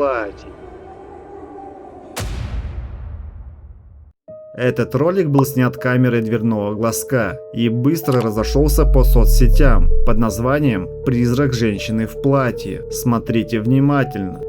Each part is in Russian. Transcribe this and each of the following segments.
платье. Этот ролик был снят камерой дверного глазка и быстро разошелся по соцсетям под названием «Призрак женщины в платье». Смотрите внимательно.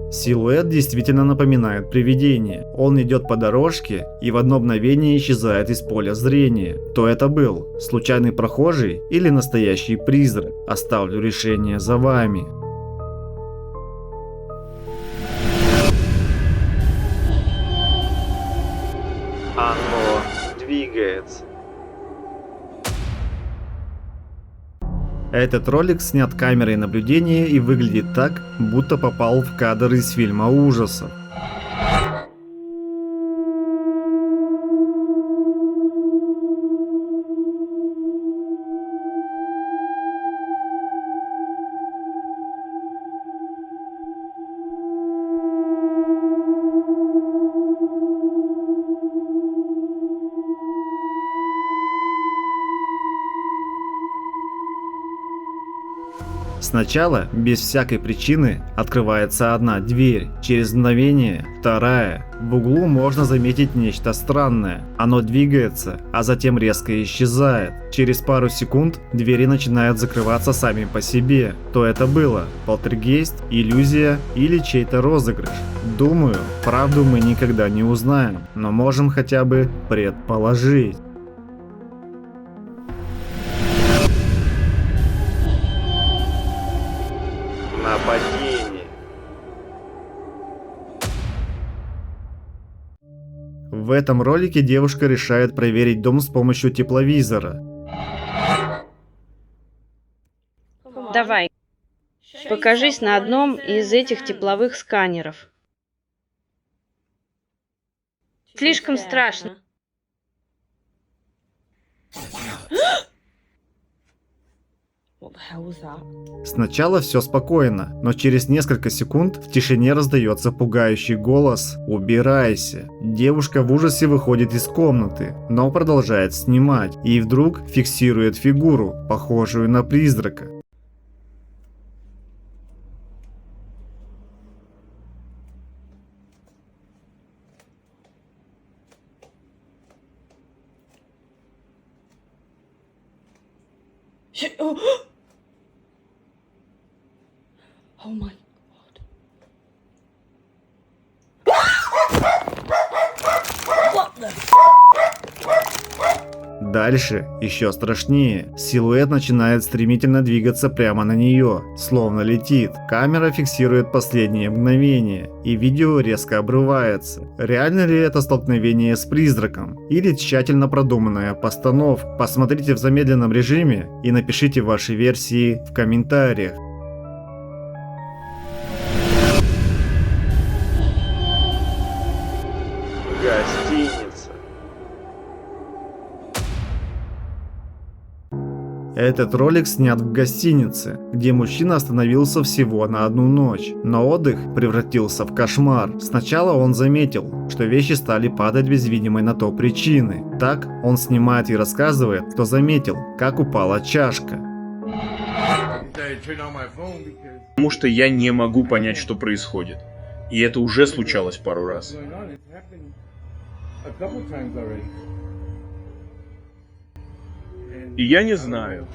Силуэт действительно напоминает привидение. Он идет по дорожке и в одно мгновение исчезает из поля зрения. Кто это был? Случайный прохожий или настоящий призрак? Оставлю решение за вами. Оно двигается. Этот ролик снят камерой наблюдения и выглядит так, будто попал в кадр из фильма ужасов. Сначала, без всякой причины, открывается одна дверь, через мгновение вторая. В углу можно заметить нечто странное. Оно двигается, а затем резко исчезает. Через пару секунд двери начинают закрываться сами по себе. Что это было? Полтергейст, иллюзия или чей-то розыгрыш? Думаю, правду мы никогда не узнаем, но можем хотя бы предположить. Нападение. В этом ролике девушка решает проверить дом с помощью тепловизора. Давай, покажись на одном из этих тепловых сканеров. Слишком страшно. Сначала все спокойно, но через несколько секунд в тишине раздается пугающий голос «Убирайся». Девушка в ужасе выходит из комнаты, но продолжает снимать и вдруг фиксирует фигуру, похожую на призрака. Oh my God. Дальше еще страшнее. Силуэт начинает стремительно двигаться прямо на нее, словно летит. Камера фиксирует последние мгновения, и видео резко обрывается. Реально ли это столкновение с призраком? Или тщательно продуманная постановка? Посмотрите в замедленном режиме и напишите ваши версии в комментариях. Гостиница. Этот ролик снят в гостинице, где мужчина остановился всего на одну ночь, но отдых превратился в кошмар. Сначала он заметил, что вещи стали падать без видимой на то причины. Так он снимает и рассказывает, что заметил, как упала чашка. Потому что я не могу понять, что происходит. И это уже случалось пару раз. И я не знаю.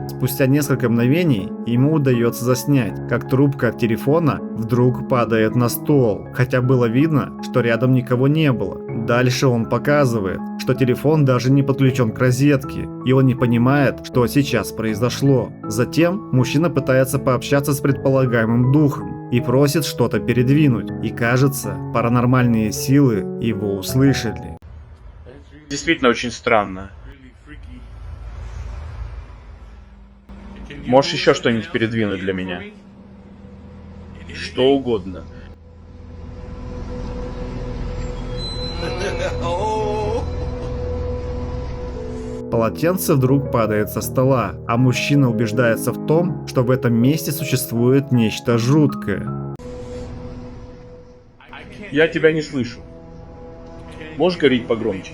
Спустя несколько мгновений ему удается заснять, как трубка от телефона вдруг падает на стол, хотя было видно, что рядом никого не было. Дальше он показывает, что телефон даже не подключен к розетке, и он не понимает, что сейчас произошло. Затем мужчина пытается пообщаться с предполагаемым духом и просит что-то передвинуть, и кажется, паранормальные силы его услышали. Действительно очень странно. Можешь еще что-нибудь передвинуть для меня? Что угодно. Полотенце вдруг падает со стола, а мужчина убеждается в том, что в этом месте существует нечто жуткое. Я тебя не слышу. Можешь говорить погромче?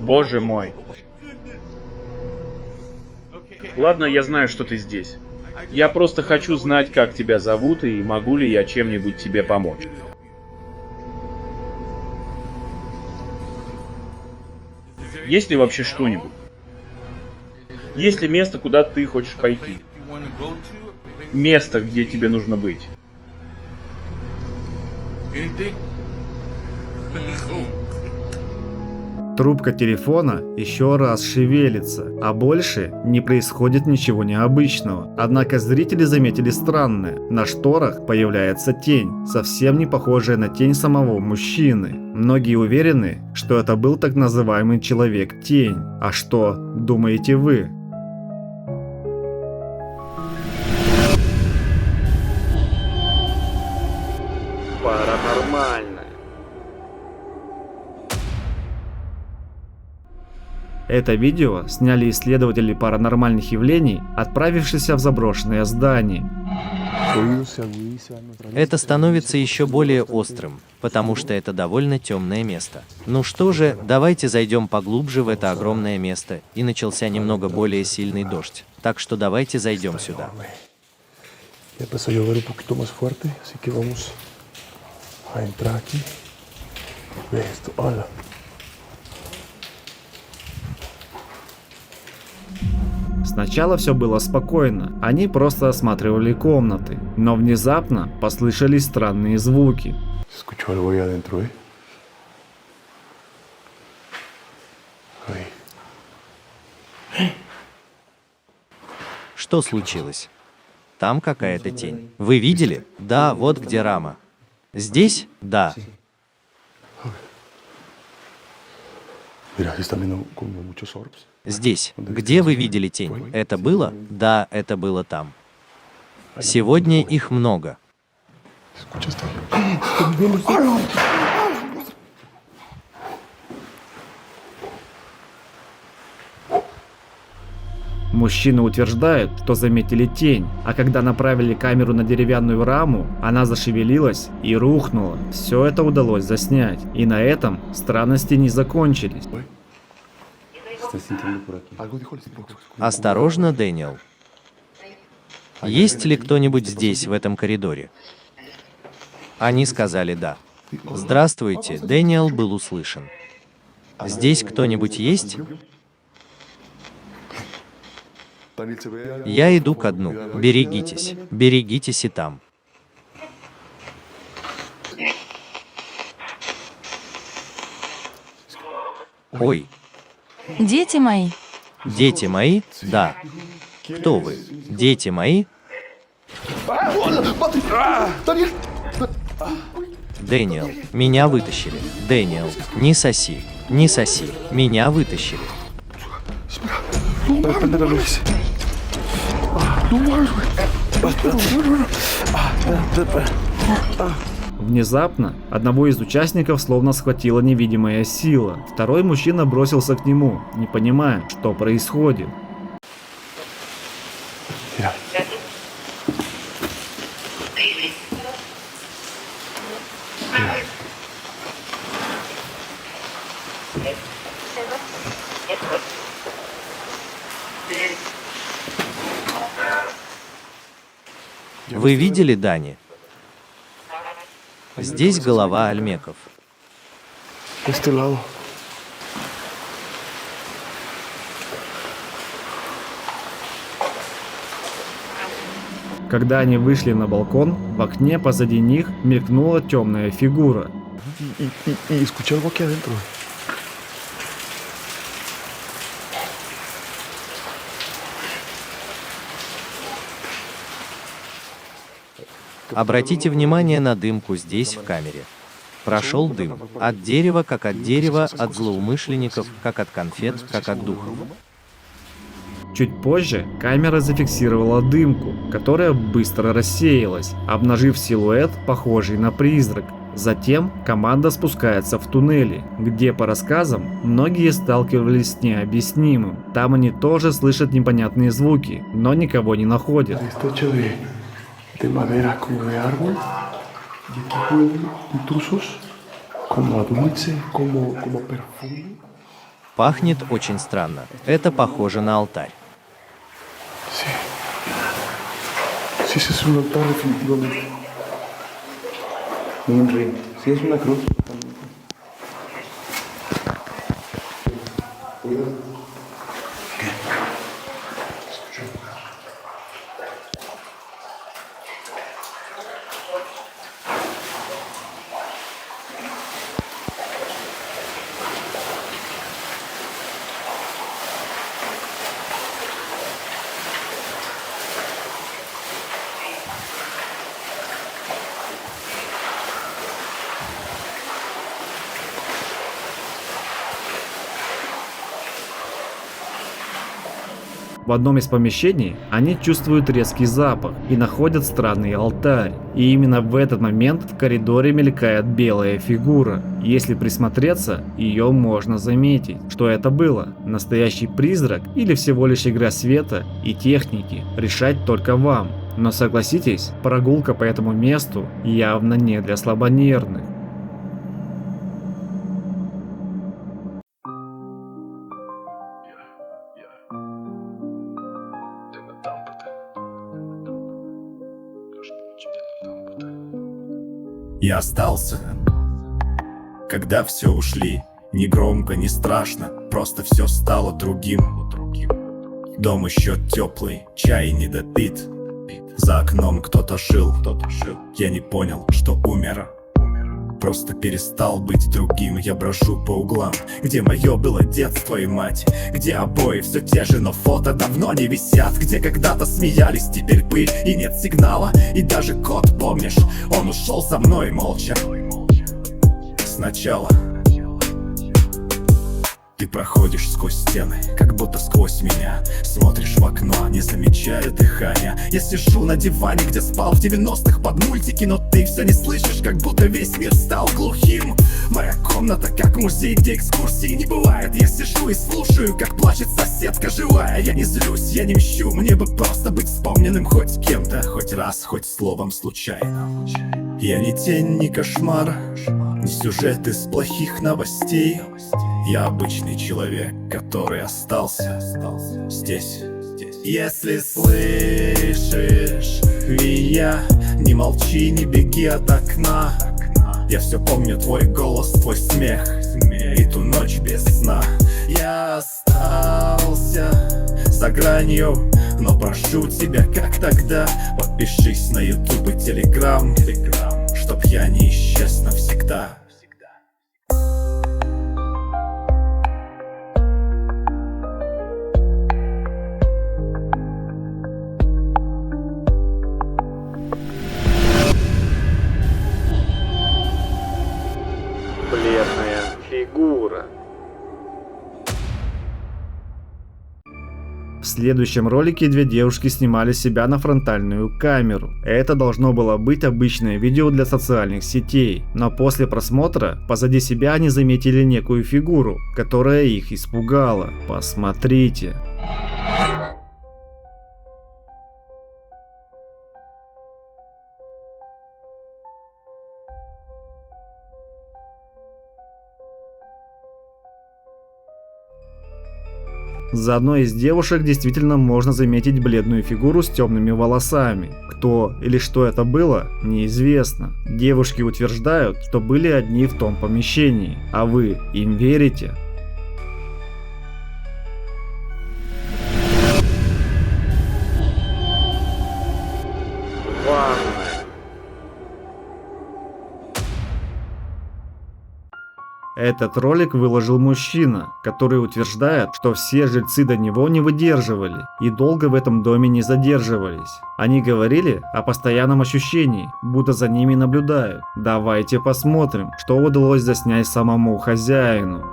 Боже мой. Ладно, я знаю, что ты здесь. Я просто хочу знать, как тебя зовут и могу ли я чем-нибудь тебе помочь. Есть ли вообще что-нибудь? Есть ли место, куда ты хочешь пойти? Место, где тебе нужно быть? Трубка телефона еще раз шевелится, а больше не происходит ничего необычного. Однако зрители заметили странное. На шторах появляется тень, совсем не похожая на тень самого мужчины. Многие уверены, что это был так называемый Человек-тень. А что думаете вы? Паранормально. Это видео сняли исследователи паранормальных явлений, отправившиеся в заброшенное здание. Это становится еще более острым, потому что это довольно темное место. Ну что же, давайте зайдем поглубже в это огромное место, и начался немного более сильный дождь. Так что давайте зайдем сюда. Ya empezó a llover un poquito más fuerte, así que vamos a entrar aquí. Ve esto, hola. Sначала все было спокойно, они просто осматривали комнаты, но внезапно послышались странные звуки. Se escuchó algo ahí adentro, ¿eh? Ahí. Что случилось? Там какая-то тень. Вы видели? Да, вот где рама. Здесь? Да. Mira, se están viendo como muchos orbs. Здесь. Где вы видели тень? Это было? Да, это было там. Сегодня их много. ¿Escuchaste? Мужчины утверждают, что заметили тень, а когда направили камеру на деревянную раму, она зашевелилась и рухнула. Все это удалось заснять, и на этом странности не закончились. Algo dijo el tipo. Осторожно, Дэниел. Есть ли кто-нибудь здесь, в этом коридоре? Они сказали «да». Здравствуйте, Дэниел был услышан. Здесь кто-нибудь есть? Daniel se ve. Я иду ко дну. Берегитесь. Берегитесь и там. Ой, Дети мои, дети мои? Да. Кто вы? Дети мои? Дэниел, меня вытащили. Дэниел, не соси. Не соси. Меня вытащили. Prende la luz. No mames, güey. Внезапно одного из участников словно схватила невидимая сила. Второй мужчина бросился к нему, не понимая, что происходит. Mira. Вы видели Дани? Здесь голова альмеков. De este lado. Когда они вышли на балкон, в окне позади них мелькнула темная фигура. Y escuché algo aquí adentro. Обратите внимание на дымку здесь, в камере. Прошел дым. От дерева, как от дерева, от злоумышленников, как от конфет, как от духов. Чуть позже камера зафиксировала дымку, которая быстро рассеялась, обнажив силуэт, похожий на призрак. Затем команда спускается в туннели, где, по рассказам, многие сталкивались с необъяснимым. Там они тоже слышат непонятные звуки, но никого не находят. Está hecho de madera como de árbol y aquí huelen intrusos como a dulce, como perfume. Пахнет очень странно. Это похоже на алтарь. Sí. Sí, ese es un altar definitivamente. Un ring. Sí, es una cruz. ¿Qué? Escucho. В одном из помещений они чувствуют резкий запах и находят странный алтарь. И именно в этот момент в коридоре мелькает белая фигура. Если присмотреться, ее можно заметить. Что это было? Настоящий призрак или всего лишь игра света и техники? Решать только вам. Но согласитесь, прогулка по этому месту явно не для слабонервных. Я остался, когда все ушли. Ни громко, ни страшно, просто все стало другим. Дом еще теплый, чай не допит. За окном кто-то жил. Я не понял, что умер. Просто перестал быть другим. Я брожу по углам, где мое было детство и мать, где обои все те же, но фото давно не висят, где когда-то смеялись, теперь пыль и нет сигнала. И даже кот, помнишь, он ушел со мной молча. Сначала ты проходишь сквозь стены, как будто сквозь меня. Смотришь в окно, не замечая дыхания. Я сижу на диване, где спал в 90-х под мультики, но ты все не слышишь, как будто весь мир стал глухим. Моя комната как музей, где экскурсий не бывает. Я сижу и слушаю, как плачет соседка живая. Я не злюсь, я не мщу, мне бы просто быть вспомненным хоть кем-то, хоть раз, хоть словом случайно. Я не тень, не кошмар, не сюжет из плохих новостей. Я обычный человек, который остался здесь. Если слышишь меня, не молчи, не беги от окна. Я все помню, твой голос, твой смех и ту ночь без сна. Я остался за гранью, но прошу тебя, как тогда, подпишись на YouTube и Telegram, чтоб я не исчез навсегда. Бледная фигура. В следующем ролике две девушки снимали себя на фронтальную камеру. Это должно было быть обычное видео для социальных сетей, но после просмотра позади себя они заметили некую фигуру, которая их испугала. Посмотрите. За одной из девушек действительно можно заметить бледную фигуру с темными волосами. Кто или что это было, неизвестно. Девушки утверждают, что были одни в том помещении. А вы им верите? Ванная. Этот ролик выложил мужчина, который утверждает, что все жильцы до него не выдерживали и долго в этом доме не задерживались. Они говорили о постоянном ощущении, будто за ними наблюдают. Давайте посмотрим, что удалось заснять самому хозяину.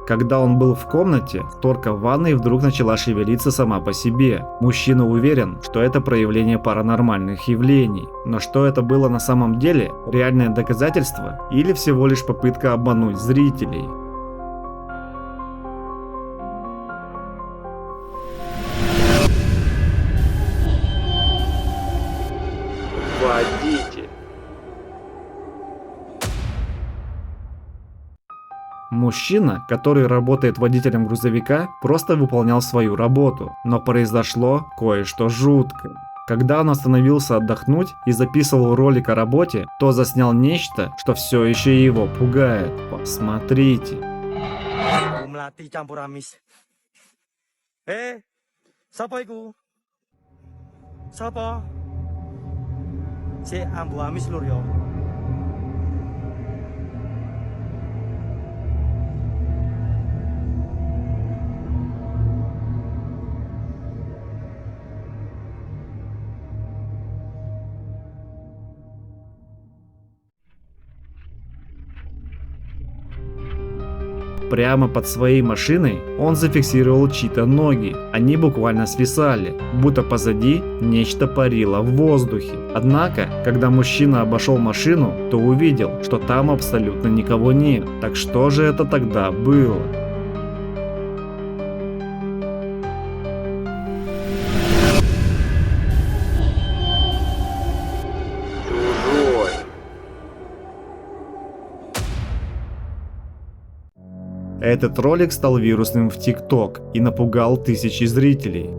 Когда он был в комнате, шторка в ванной вдруг начала шевелиться сама по себе. Мужчина уверен, что это проявление паранормальных явлений. Но что это было на самом деле? Реальное доказательство? Или всего лишь попытка обмануть зрителей? Водитель. Мужчина, который работает водителем грузовика, просто выполнял свою работу, но произошло кое-что жуткое. Когда он остановился отдохнуть и записывал ролик о работе, то заснял нечто, что все еще его пугает. Посмотрите. Melati campur amis. Sapa iku? Sapa? Si ambu amis lur yo. Прямо под своей машиной он зафиксировал чьи-то ноги. Они буквально свисали, будто позади нечто парило в воздухе. Однако, когда мужчина обошел машину, то увидел, что там абсолютно никого нет. Так что же это тогда было? Чужой. Этот ролик стал вирусным в ТикТок и напугал тысячи зрителей.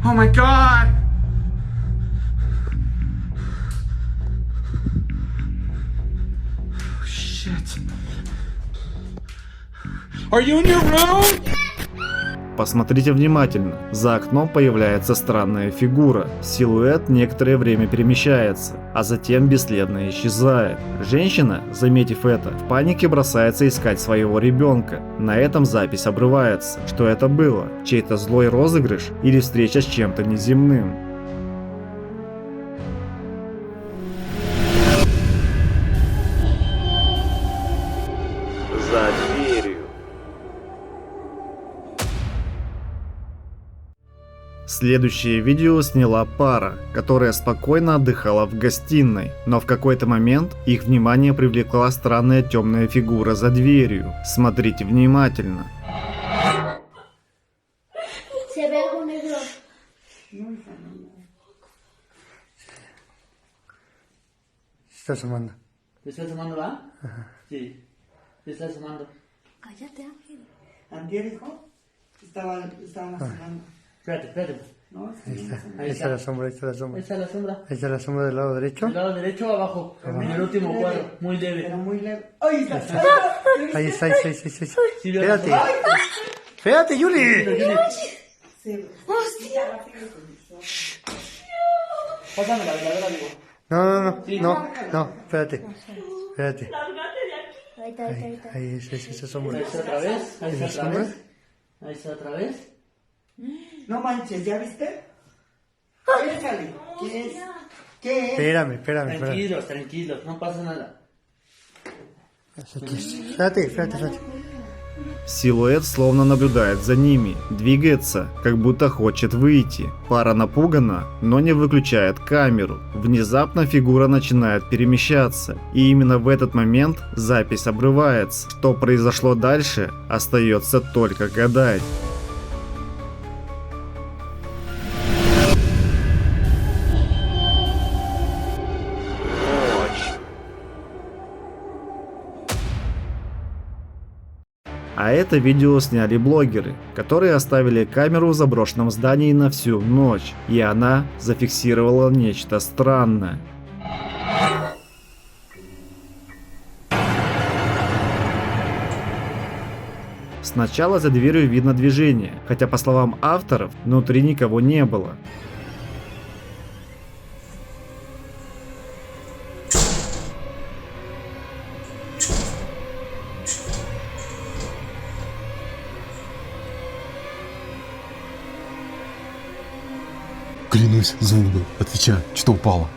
Oh my god! Shit. Are you in your room? Посмотрите внимательно. За окном появляется странная фигура. Силуэт некоторое время перемещается, а затем бесследно исчезает. Женщина, заметив это, в панике бросается искать своего ребенка. На этом запись обрывается. Что это было? Чей-то злой розыгрыш или встреча с чем-то неземным? За дверью. Следующее видео сняла пара, которая спокойно отдыхала в гостиной, но в какой-то момент их внимание привлекла странная темная фигура за дверью. Смотрите внимательно. Se ve algo negro. Está asomando. ¿Te está asomando, va? Sí. Te está asomando. Cállate, Ángel. ¿Antier, hijo? Estaban asomando. Espérate. No, Ahí está la sombra, ahí está la sombra. Ahí está la sombra. Ahí está la sombra del lado derecho. ¿Del lado derecho o abajo? En el último cuadro. Muy leve. Pero muy leve. ¡Ay, está! Ahí está, ahí está. Sí, veo Espérate. la Espérate, Yuli. ¡Hostia! Pásame la veladora, digo. No, espérate. Ahí está. Ahí es esa sombra. Ahí está otra vez. Ahí está ¿Esa otra sombra? vez. Ahí está otra vez. No manches, ¿ya viste? Échale. ¿Qué es? Espérame. Tranquilos, no pasa nada. Espérate. Силуэт словно наблюдает за ними, двигается, как будто хочет выйти. Пара напугана, но не выключает камеру. Внезапно фигура начинает перемещаться, и именно в этот момент запись обрывается. Что произошло дальше, остается только гадать. А это видео сняли блогеры, которые оставили камеру в заброшенном здании на всю ночь, и она зафиксировала нечто странное. Сначала за дверью видно движение, хотя по словам авторов, внутри никого не было. Клянусь, звук был. Отвечай, что упало.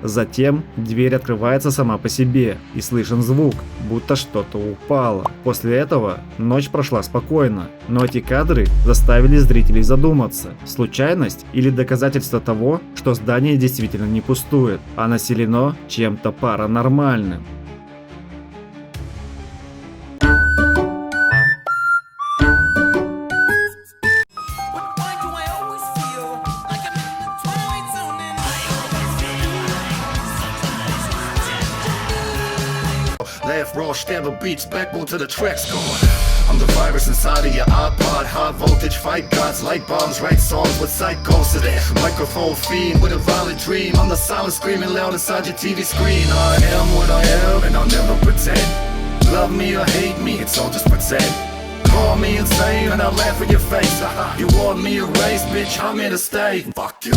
Затем дверь открывается сама по себе и слышен звук, будто что-то упало. После этого ночь прошла спокойно, но эти кадры заставили зрителей задуматься, случайность или доказательство того, что здание действительно не пустует, а населено чем-то паранормальным. Laugh raw, stab beats, backbone to the track score. I'm the virus inside of your iPod, high voltage, fight gods, light bombs, write songs with psychosis. Microphone fiend with a violent dream. I'm the silent screaming loud inside your TV screen. I am what I am, and I'll never pretend. Love me or hate me, it's all just pretend. Call me insane, and I'll laugh in your face. You want me erased, bitch? I'm here to stay. Fuck you.